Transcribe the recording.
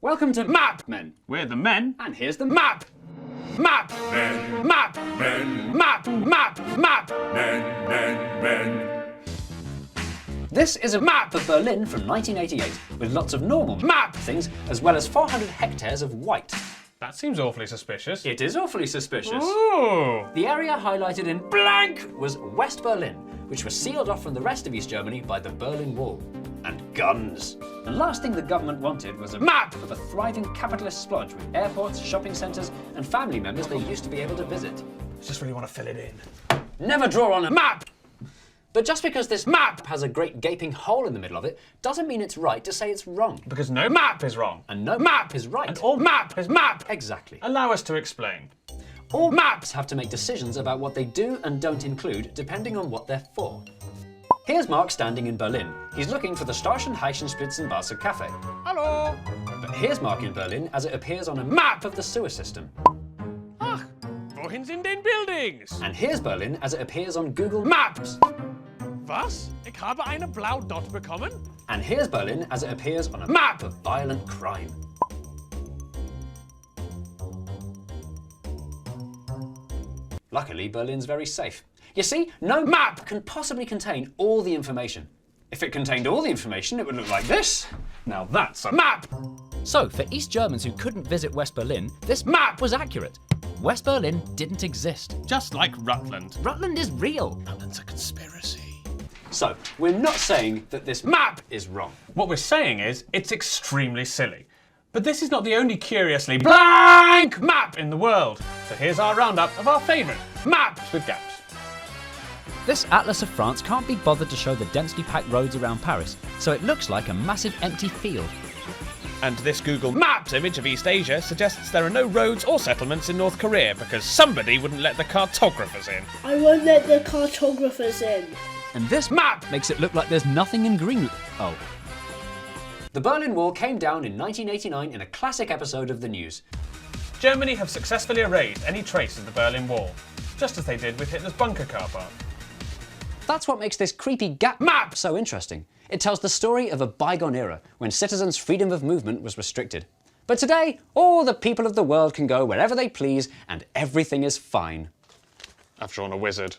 Welcome to Map Men. We're the men. And here's the map. Map. Men. Map. Men. Map. Map. Map. Men. Men. Men. This is a map of Berlin from 1988 with lots of normal map things as well as 400 hectares of white. That seems awfully suspicious. It is awfully suspicious. Ooh. The area highlighted in blank was West Berlin, which was sealed off from the rest of East Germany by the Berlin Wall. And guns. The last thing the government wanted was a map of a thriving capitalist splodge with airports, shopping centres and family members they used to be able to visit. I just really want to fill it in. Never draw on a map! But just because this map has a great gaping hole in the middle of it, doesn't mean it's right to say it's wrong. Because no map is wrong. And no map is right. And all map is map. Exactly. Allow us to explain. All maps have to make decisions about what they do and don't include, depending on what they're for. Here's Mark standing in Berlin. He's looking for the Starschen Heichenspitzenbasser Cafe. Hello. But here's Mark in Berlin as it appears on a map of the sewer system. Ach, wohin sind den Buildings? And here's Berlin as it appears on Google Maps. Was? Ich habe eine Blau Dot bekommen? And here's Berlin as it appears on a map of violent crime. Luckily, Berlin's very safe. You see, no map can possibly contain all the information. If it contained all the information, it would look like this. Now that's a Map! So, for East Germans who couldn't visit West Berlin, this map was accurate. West Berlin didn't exist. just like Rutland. Rutland is real. Rutland's a conspiracy. So, we're not saying that this map is wrong. What we're saying is it's extremely silly. But this is not the only curiously blank map in the world. So here's our roundup of our favourite maps with gaps. This Atlas of France can't be bothered to show the densely packed roads around Paris, so it looks like a massive empty field. And this Google Maps image of East Asia suggests there are no roads or settlements in North Korea because somebody wouldn't let the cartographers in. I won't let the cartographers in. And this map makes it look like there's nothing in Greenland. Oh. The Berlin Wall came down in 1989 in a classic episode of the news. Germany have successfully erased any trace of the Berlin Wall, just as they did with Hitler's bunker car park. That's what makes this creepy gap map so interesting. It tells the story of a bygone era when citizens' freedom of movement was restricted. But today, all the people of the world can go wherever they please and everything is fine. I've drawn a wizard.